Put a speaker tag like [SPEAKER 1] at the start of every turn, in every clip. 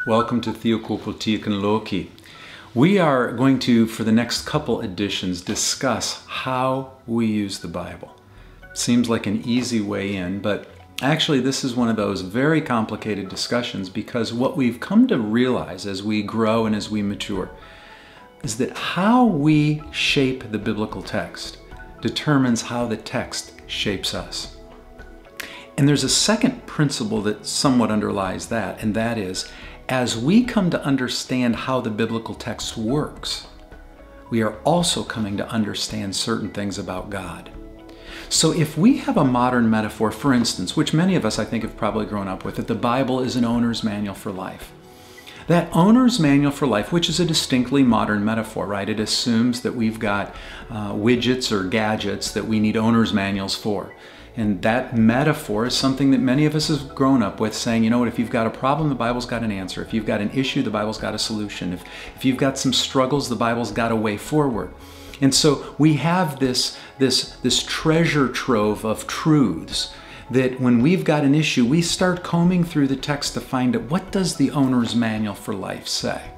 [SPEAKER 1] Welcome to THEO-LOGIE. We are going to, for the next couple editions, discuss how we use the Bible. Seems like an easy way in, but actually this is one of those very complicated discussions because what we've come to realize as we grow and as we mature is that how we shape the biblical text determines how the text shapes us. And there's a second principle that somewhat underlies that, and that is, as we come to understand how the biblical text works, we are also coming to understand certain things about God. So if we have a modern metaphor, for instance, which many of us I think have probably grown up with, that the Bible is an owner's manual for life. That owner's manual for life, which is a distinctly modern metaphor, right? It assumes that we've got widgets or gadgets that we need owner's manuals for. And that metaphor is something that many of us have grown up with, saying, you know what, if you've got a problem, the Bible's got an answer. If you've got an issue, the Bible's got a solution. If you've got some struggles, the Bible's got a way forward. And so we have this treasure trove of truths that when we've got an issue, we start combing through the text to find out, what does the owner's manual for life say?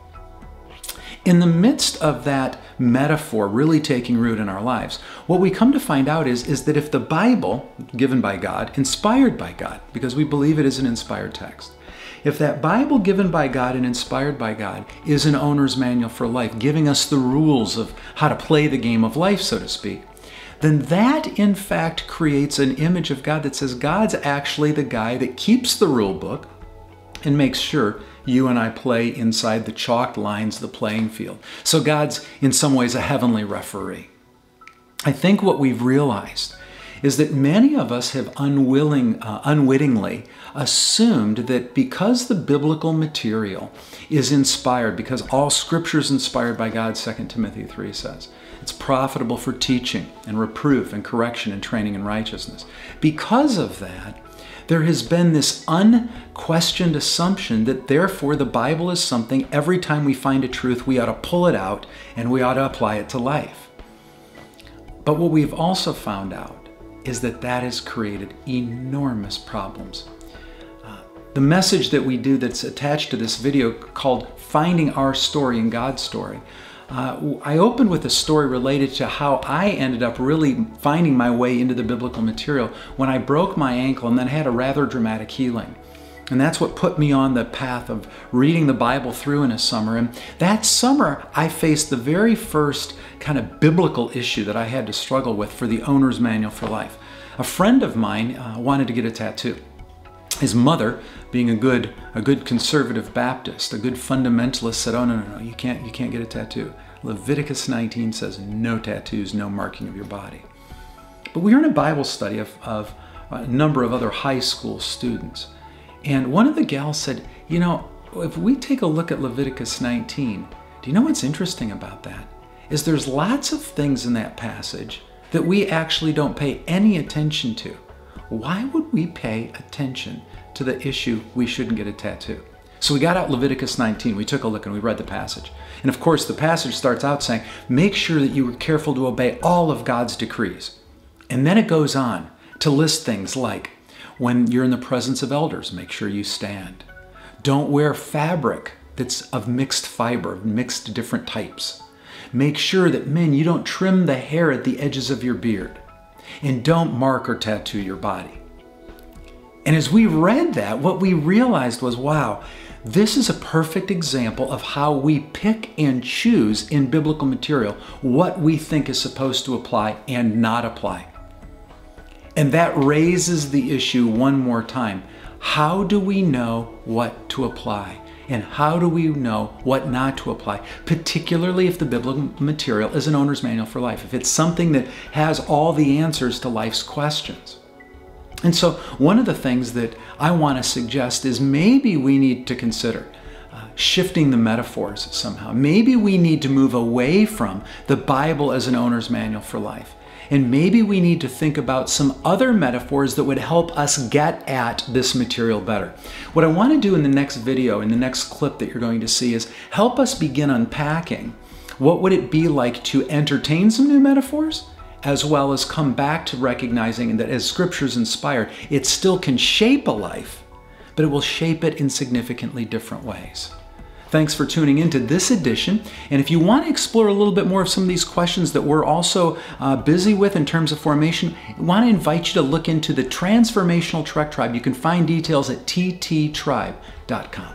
[SPEAKER 1] In the midst of that metaphor really taking root in our lives, what we come to find out is that if the Bible, given by God, inspired by God, because we believe it is an inspired text, if that Bible given by God and inspired by God is an owner's manual for life, giving us the rules of how to play the game of life, so to speak, then that in fact creates an image of God that says God's actually the guy that keeps the rule book and makes sure you and I play inside the chalked lines, the playing field. So God's in some ways a heavenly referee. I think what we've realized is that many of us have unwittingly assumed that because the biblical material is inspired, because all Scripture is inspired by God, 2 Timothy 3 says, it's profitable for teaching and reproof and correction and training in righteousness. Because of that, there has been this unquestioned assumption that therefore the Bible is something every time we find a truth, we ought to pull it out and we ought to apply it to life. But what we've also found out is that that has created enormous problems. The message that we do that's attached to this video called Finding Our Story in God's Story, I opened with a story related to how I ended up really finding my way into the biblical material when I broke my ankle and then had a rather dramatic healing. And that's what put me on the path of reading the Bible through in a summer. And that summer, I faced the very first kind of biblical issue that I had to struggle with for the owner's manual for life. A friend of mine wanted to get a tattoo. His mother, being a good conservative Baptist, a good fundamentalist, said, "Oh no, you can't get a tattoo. Leviticus 19 says no tattoos, no marking of your body." But we were in a Bible study of a number of other high school students, and one of the gals said, "You know, if we take a look at Leviticus 19, do you know what's interesting about that? Is there's lots of things in that passage that we actually don't pay any attention to. Why would we pay attention to the issue we shouldn't get a tattoo?" So we got out Leviticus 19, we took a look and we read the passage. And of course the passage starts out saying, make sure that you are careful to obey all of God's decrees. And then it goes on to list things like, when you're in the presence of elders, make sure you stand. Don't wear fabric that's of mixed fiber, of mixed different types. Make sure that men, you don't trim the hair at the edges of your beard. And don't mark or tattoo your body. And as we read that, what we realized was, wow, this is a perfect example of how we pick and choose in biblical material what we think is supposed to apply and not apply. And that raises the issue one more time. How do we know what to apply? And how do we know what not to apply, particularly if the biblical material is an owner's manual for life, if it's something that has all the answers to life's questions? And so one of the things that I want to suggest is maybe we need to consider shifting the metaphors somehow. Maybe we need to move away from the Bible as an owner's manual for life. And maybe we need to think about some other metaphors that would help us get at this material better. What I want to do in the next video, in the next clip that you're going to see, is help us begin unpacking what would it be like to entertain some new metaphors, as well as come back to recognizing that as Scripture's inspired, it still can shape a life, but it will shape it in significantly different ways. Thanks for tuning into this edition. And if you want to explore a little bit more of some of these questions that we're also busy with in terms of formation, I want to invite you to look into the Transformational Trek Tribe. You can find details at tttribe.com.